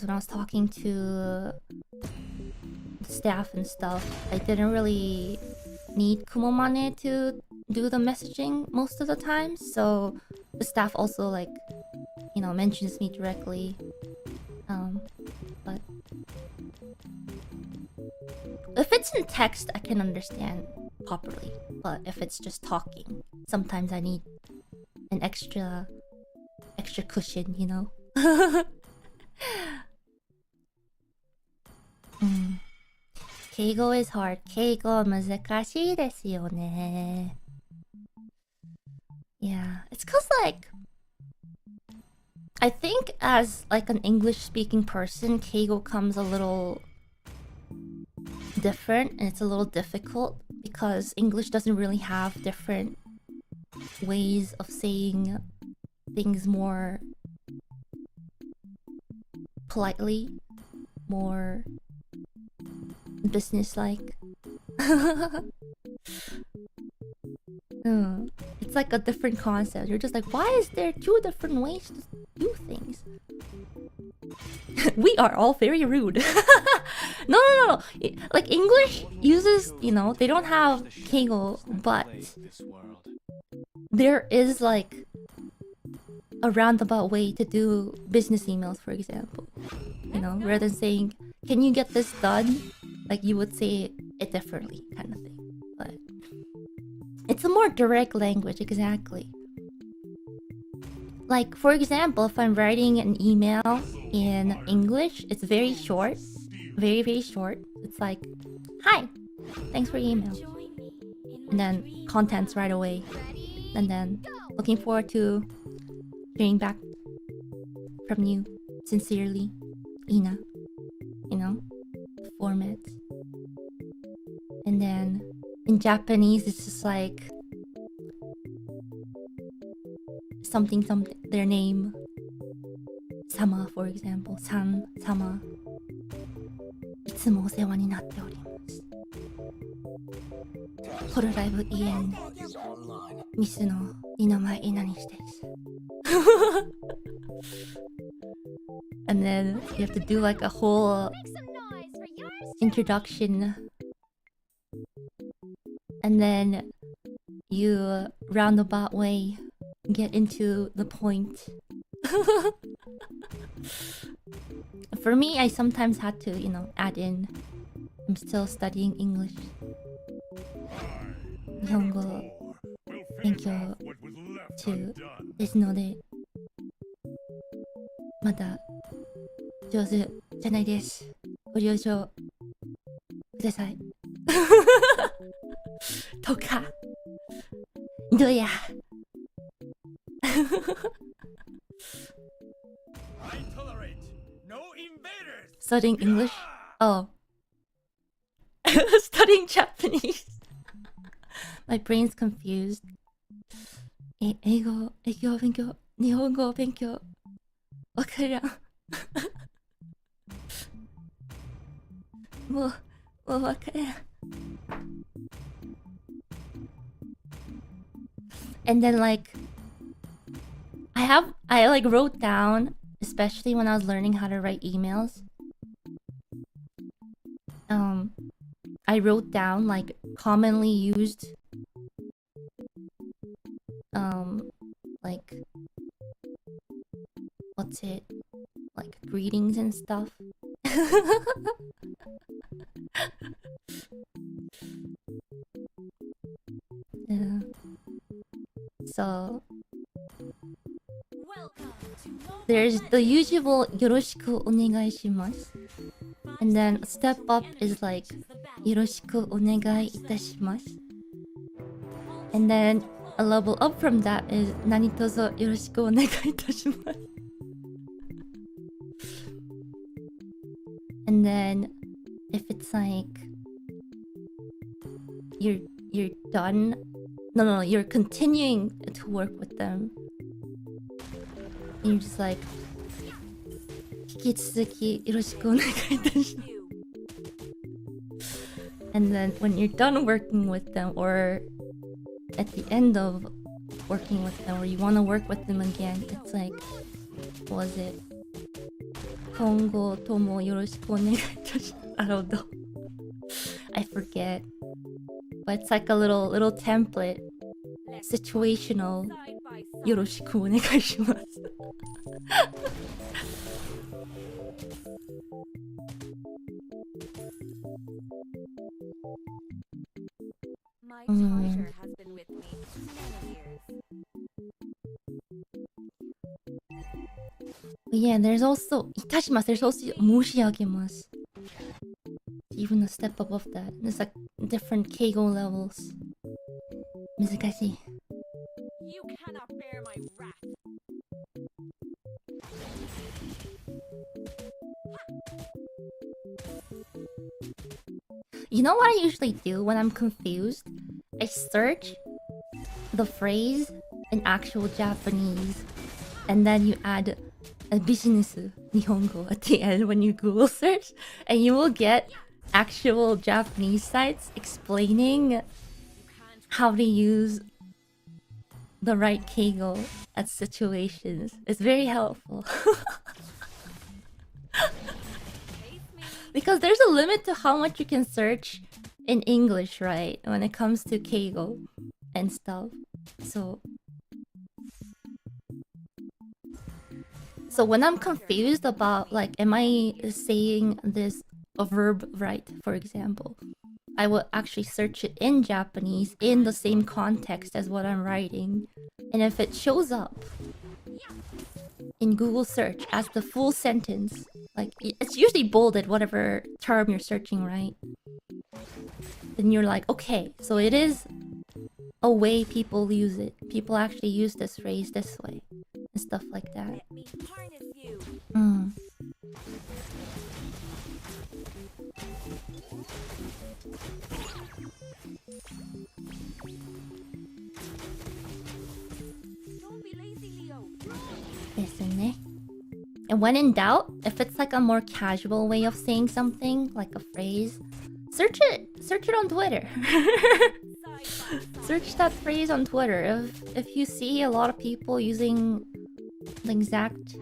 when I was talking to the staff and stuff, I didn't really need Kumomane to do the messaging most of the time, so the staff also like, you know, mentions me directly. But if it's in text, I can understand properly. But if it's just talking, sometimes I need an extra cushion, you know? Keigo is hard. Keigo 難しいですよね. Yeah, it's cause like I think as like an English speaking person, Keigo comes a little different and it's a little difficult because English doesn't really have different ways of saying things more politely, more business-like. It's like a different concept. You're just like, why is there two different ways to do things? We are all very rude. No. Like English uses, you know, they don't have keigo, but there is like a roundabout way to do business emails, for example. You know, rather than saying, "Can you get this done?" Like you would say it differently, kind of thing. But it's a more direct language, exactly. Like, for example, if I'm writing an email in English, it's very short. Very, very short. It's like, "Hi, thanks for your email." And then contents right away. And then looking forward to hearing back from you. Sincerely, Ina. You know? Format. And then in Japanese, it's just like something, their name. Sama, for example. San, Sama. いつもお世話になっております。ホロライブ EN ミスの二の前稲西です。And then you have to do like a whole introduction. And then you roundabout way get into the point. For me, I sometimes had to, you know, add in. I'm still studying English. 日本語勉強中ですので、まだ上手じゃないです。ご了承ください。とか、どうや。Studying English? Oh. Studying Japanese. My brain's confused. 英語勉強、日本語勉強、わからん。もうわからん。And then like I like wrote down, especially when I was learning how to write emails. I wrote down like commonly used like what's it? Like greetings and stuff. Yeah. So there's the usual よろしくお願いします. And then step up is like よろしくお願いいたします. And then a level up from that is 何卒よろしくお願いいたします. And then if it's like you're done, no, you're continuing to work with them. You're just like 引き続きよろしくお願いいたします. And then when you're done working with them, or at the end of working with them, or you want to work with them again, it's like, what was it? 今後ともよろしくお願いいたします。I don't know. I forget. But it's like a little template. Situational. よろしくお願いします。Yeah, there's also いたします。There's also 申し上げます。Even a step above that. There's like different Keigo levels. 難しい。You cannot bear my wrath. You know what I usually do when I'm confused? I search the phrase in actual Japanese, and then you add a business Nihongo at the end when you Google search, and you will get actual Japanese sites explaining how to use the right Keigo at situations. It's very helpful. Because there's a limit to how much you can search in English, right? When it comes to Keigo and stuff. So when I'm confused about, like, am I saying this a verb right, for example, I will actually search it in Japanese in the same context as what I'm writing. And if it shows up in Google search as the full sentence, like, it's usually bolded, whatever term you're searching, right? Then you're like, okay, so it is a way people use it. People actually use this phrase this way. And stuff like that. And when in doubt, if it's like a more casual way of saying something, like a phrase, search it on Twitter. Search that phrase on Twitter. If you see a lot of people using the exact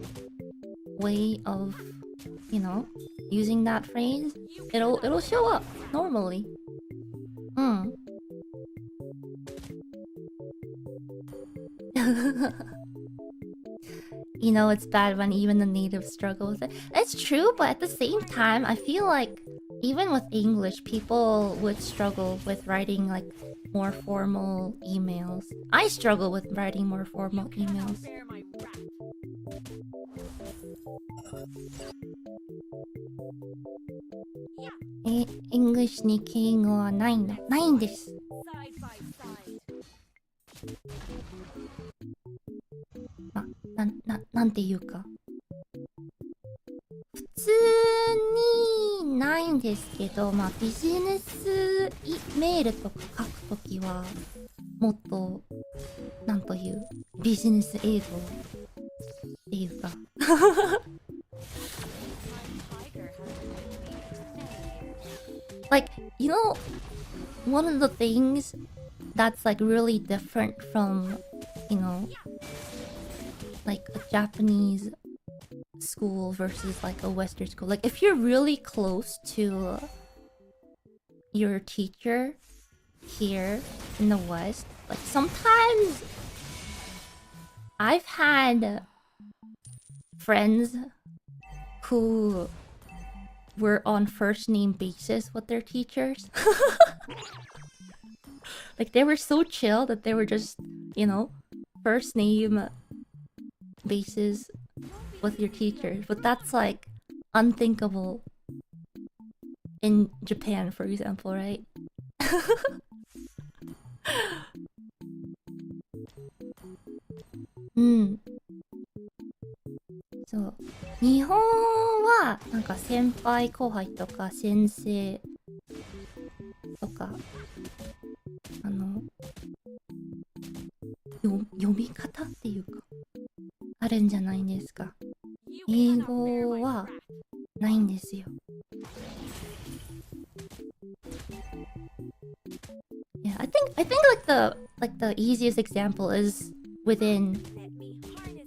way of, you know, using that phrase, it'll show up normally. You know, it's bad when even the natives struggle with it. It's true, but at the same time, I feel like even with English, people would struggle with writing like more formal emails. I struggle with writing more formal emails. English に敬語はないの？ないんです。なんていうか、普通にないんですけど、まあビジネスメールとか書くときはもっとなんというビジネス英語っていうかlike, you know, one of the things that's like really different from, you know, like a Japanese school versus like a Western school. Like, if you're really close to your teacher here in the West, like sometimes I've had friends who were on first name basis with their teachers. Like, they were so chill that they were just, you know, first name basis with your teachers. But that's like unthinkable in Japan, for example, right? So, 日本はなんか先輩後輩とか先生とか読み方っていうかあるんじゃないですか。英語はないんですよ。Yeah, I think like the easiest example is within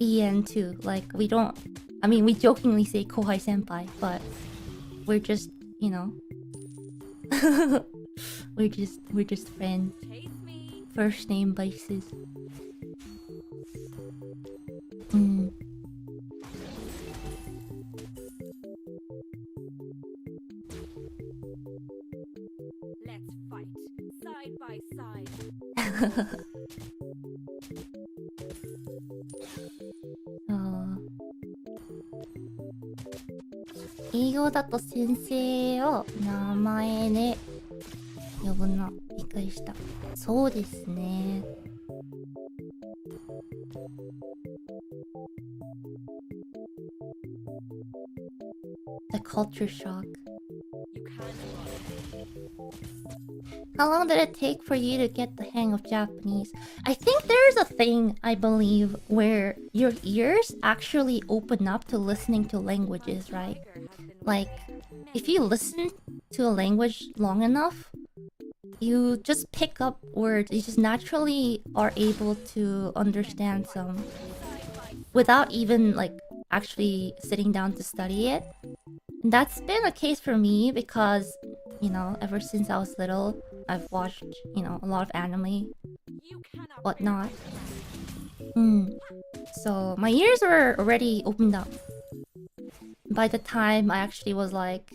EN2. Like, I mean, we jokingly say kohai senpai, but we're just, you know, we're just friends. First name basis. Mm. Let's fight side by side. 英語だと先生を名前で呼ぶの。びっくりした。そうですね。The culture shock. You can't run. How long did it take for you to get the hang of Japanese? I think there's a thing, I believe, where your ears actually open up to listening to languages, right? Like, if you listen to a language long enough, you just pick up words. You just naturally are able to understand some without even like actually sitting down to study it. And that's been a case for me because, you know, ever since I was little, I've watched, you know, a lot of anime, whatnot. So my ears were already opened up. By the time I actually was like,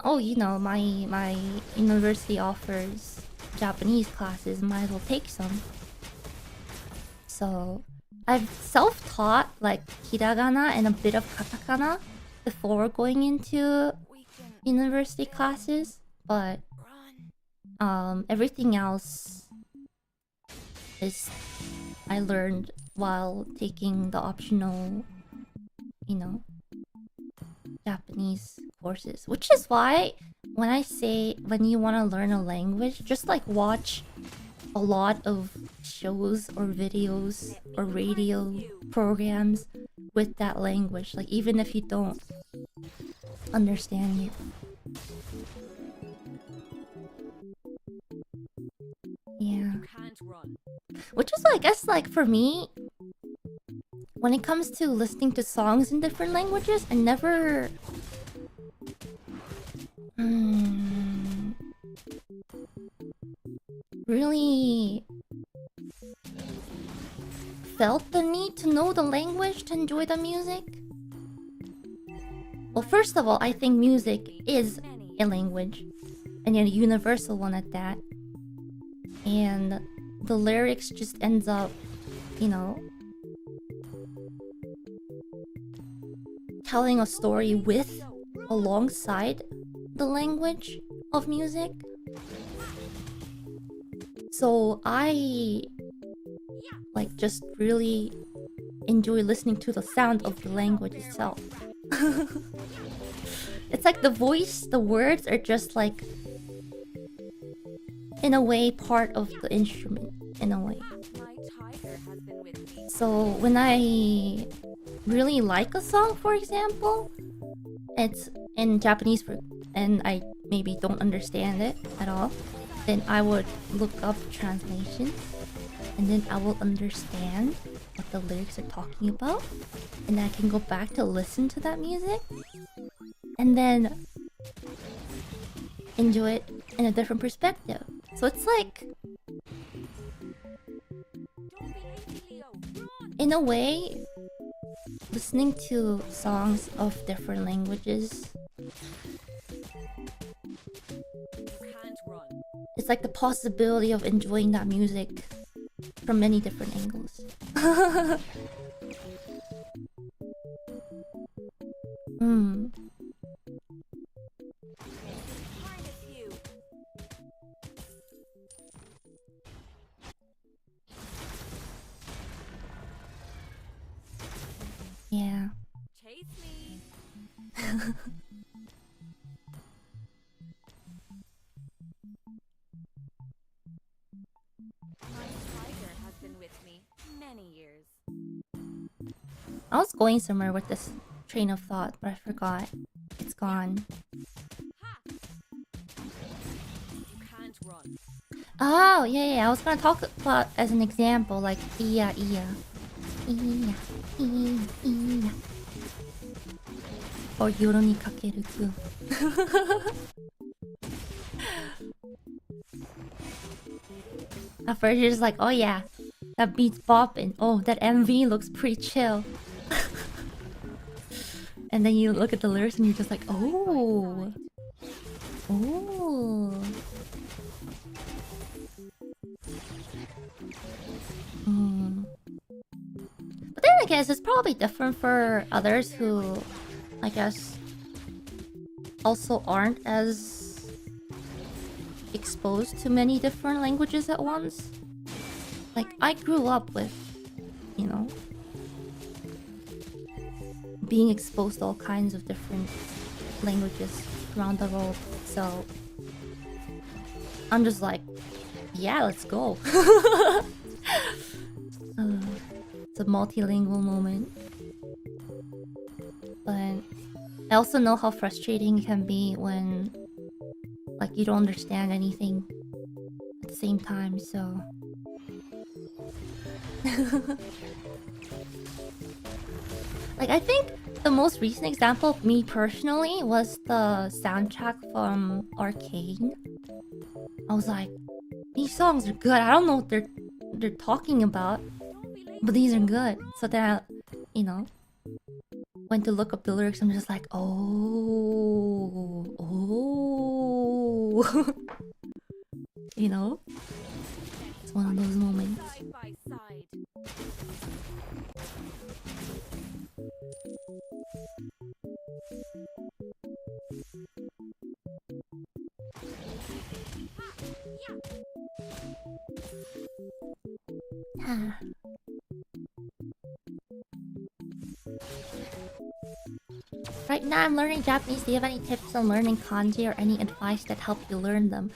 oh, you know, my university offers Japanese classes, might as well take some. So I've self-taught like hiragana and a bit of katakana before going into university classes, but everything else is I learned while taking the optional, you know, Japanese courses. Which is why when I say when you want to learn a language, just like watch a lot of shows or videos or radio programs with that language, like even if you don't understand it. Yeah. Which is, I guess, like for me, when it comes to listening to songs in different languages, I never really felt the need to know the language to enjoy the music. Well, first of all, I think music is a language, and a universal one at that. And the lyrics just ends up, you know, telling a story with, alongside the language of music. So I like just really enjoy listening to the sound of the language itself. It's like the voice, the words are just like, in a way, part of the instrument, in a way. So when I really like a song, for example, it's in Japanese and I maybe don't understand it at all, then I would look up translations and then I will understand what the lyrics are talking about, and I can go back to listen to that music and then enjoy it in a different perspective. So it's like, in a way, listening to songs of different languages, it's like the possibility of enjoying that music from many different angles. Yeah. Chase me. My tiger has been with me many years. I was going somewhere with this train of thought, but I forgot. It's gone. You can't run. Oh, yeah. I was gonna talk about as an example, like Iya Iya. Iya, iya. Or Yoru ni kakeru too. At first you're just like, oh yeah, that beat's bopping. Oh, that MV looks pretty chill. And then you look at the lyrics and you're just like, oh. Oh. Hmm. But then I guess it's probably different for others who, I guess, also aren't as exposed to many different languages at once. Like, I grew up with, you know, being exposed to all kinds of different languages around the world. So, I'm just like, yeah, let's go. It's a multilingual moment. But I also know how frustrating it can be when, like, you don't understand anything at the same time, so... Like, I think the most recent example of me personally was the soundtrack from Arcane. I was like, these songs are good. I don't know what they're talking about, but these are good. So then I, you know, went to look up the lyrics. I'm just like, oh, oh, you know, it's one of those moments. Side by side. Ah. Right now I'm learning Japanese. Do you have any tips on learning kanji or any advice that help you learn them?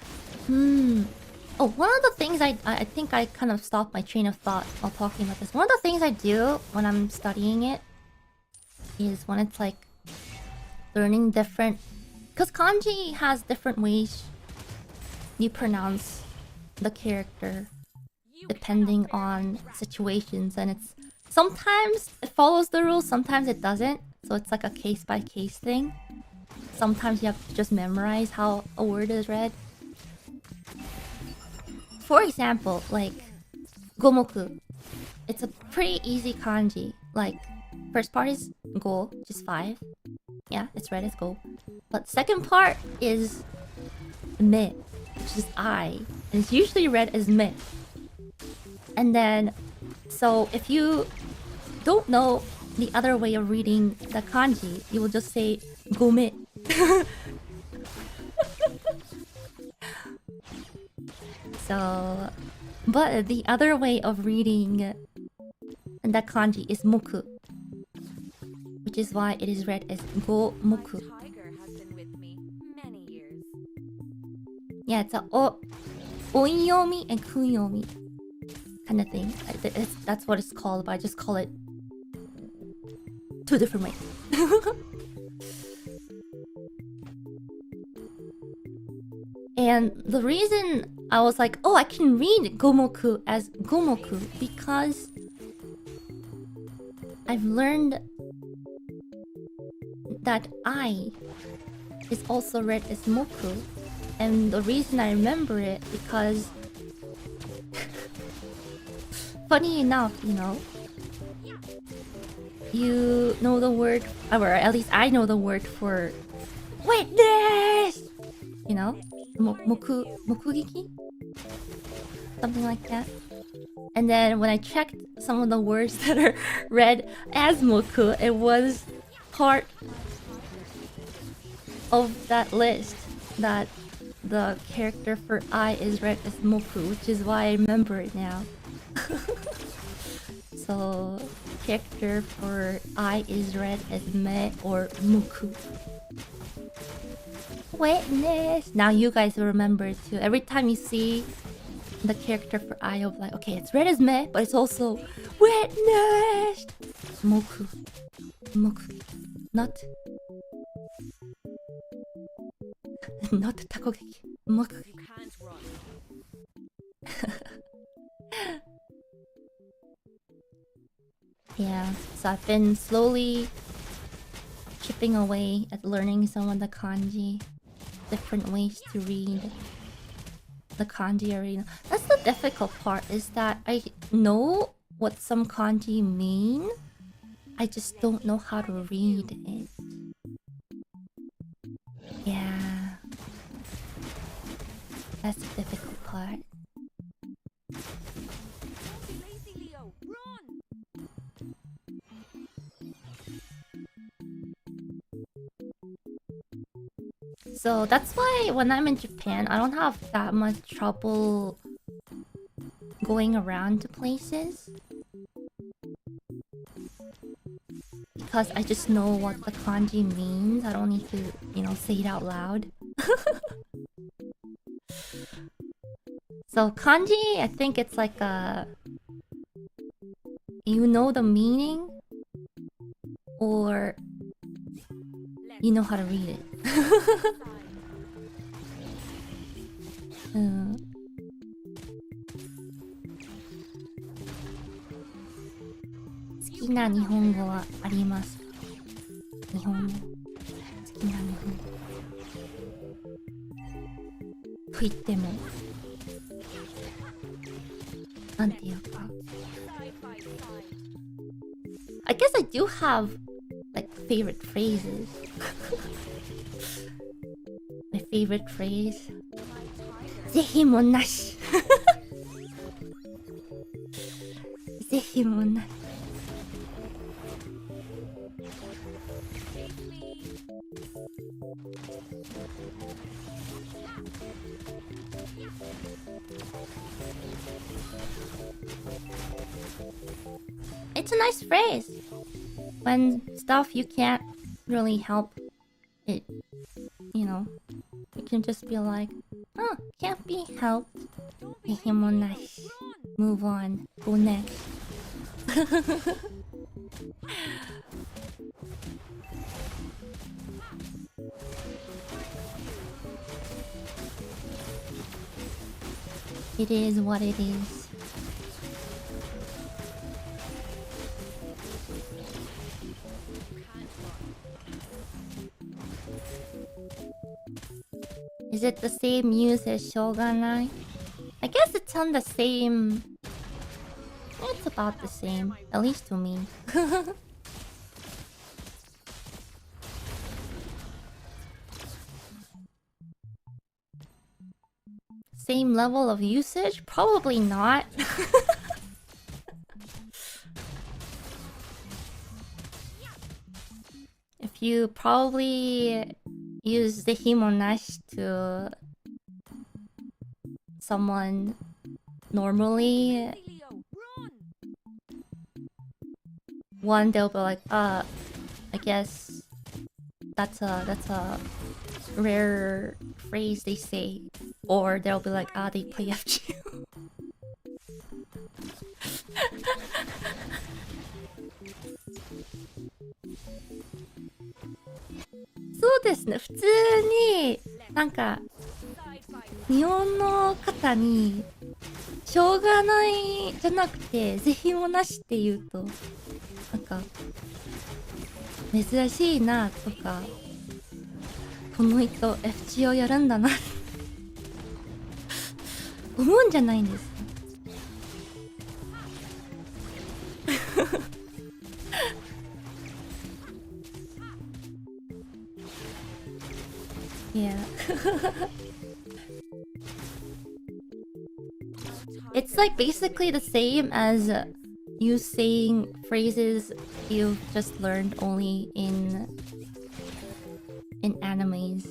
Oh, one of the things I think I kind of stopped my train of thought while talking about this. One of the things I do when I'm studying it is when it's like learning different... Because kanji has different ways you pronounce the character depending on situations, and it's... Sometimes it follows the rules, sometimes it doesn't. So it's like a case-by-case thing. Sometimes you have to just memorize how a word is read. For example, like gomoku. It's a pretty easy kanji. Like, first part is go, which is 5. Yeah, it's read as go. But second part is me, which is I. And it's usually read as me. And then, so if you don't know the other way of reading the kanji, you will just say gome. So, but the other way of reading the kanji is moku, which is why it is read as go moku. My tiger has been with me many years. Yeah, it's a oinyomi and kunyomi kind of thing. That's what it's called, but I just call it two different ways. And the reason I was like, oh, I can read gomoku as gomoku because I've learned that I is also read as moku. And the reason I remember it because funny enough, you know, you know the word, or at least I know the word for witness, you know, mokugeki, something like that. And then when I checked some of the words that are read as moku, it was part of that list that the character for I is read as moku, which is why I remember it now. So, character for I is read as me or muku. Witness! Now you guys will remember it too. Every time you see the character for I, you'll be like, okay, it's read as me, but it's also witness! Moku. Moku. Not... not takogeki. Moku. You can't run. Yeah, so I've been slowly chipping away at learning some of the kanji, different ways to read the kanji already. That's the difficult part, is that I know what some kanji mean, I just don't know how to read it. Yeah, that's the difficult part. Lazy Leo, run! So that's why when I'm in Japan, I don't have that much trouble going around to places. Because I just know what the kanji means. I don't need to, say it out loud. So kanji, I think it's like a... You know the meaning, or you know how to read it. うん。好きな日本語はありますか？日本語。好きな日本語。と言っても、なんていうか。I guess I do have like favorite phrases. My favorite phrase. ぜひもなし。ぜひもなし。It's a nice phrase. When stuff you can't really help it, you can just be like, oh, can't be helped. Move on. Go next. It is what it is. Is it the same use as Shogunai? I guess it's on the same... It's about the same, at least to me. Same level of usage? Probably not. If you probably use the himonashi to someone normally, one, they'll be like, I guess that's a rare phrase they say. Or they'll be like, they play FGO. そうですね、普通になんか日本の方にしょうがないじゃなくてぜひもなしって言うとなんか珍しいなとか、この人 FGO やるんだな思うんじゃないんですか。Yeah. It's like basically the same as you saying phrases you've just learned only in animes.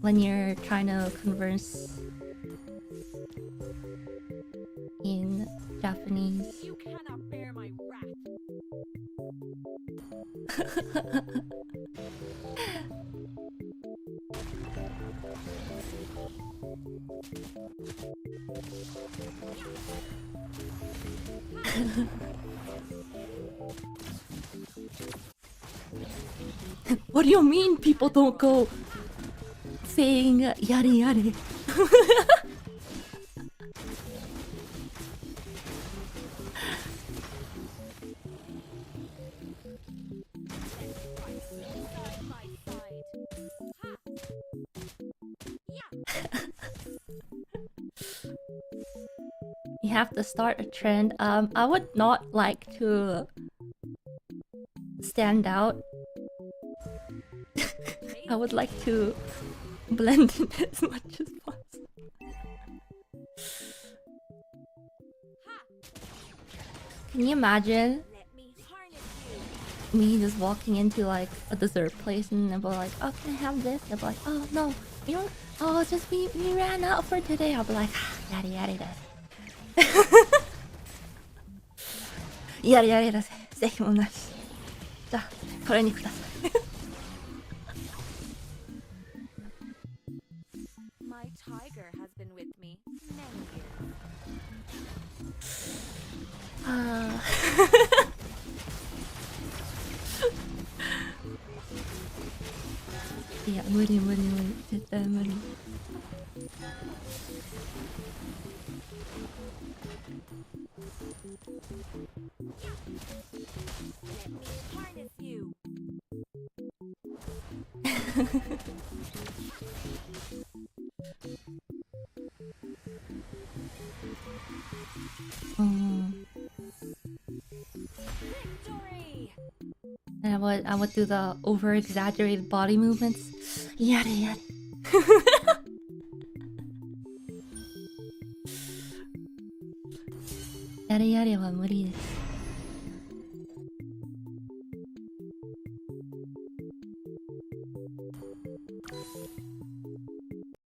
When you're trying to converse in Japanese. You cannot bear my wrath. What do you mean people don't go saying yare yare? You have to start a trend. I would not like to stand out. I would like to blend in as much as possible. Can you imagine Let me harness you. me just walking into like a dessert place and they'll be like, "Oh, can I have this?" They'll be like, "Oh no, we don't. Oh, it's just we ran out for today." I'll be like, "Yada yada yada." やれやれだぜ。ぜひもなし。じゃあ、これにください。My tiger has been with me many years. あーいや、無理無理無理。絶対無理。Let me harness you. うん。 Victory! And I would do the over exaggerated body movements. Yada yada. やれやれは無理です。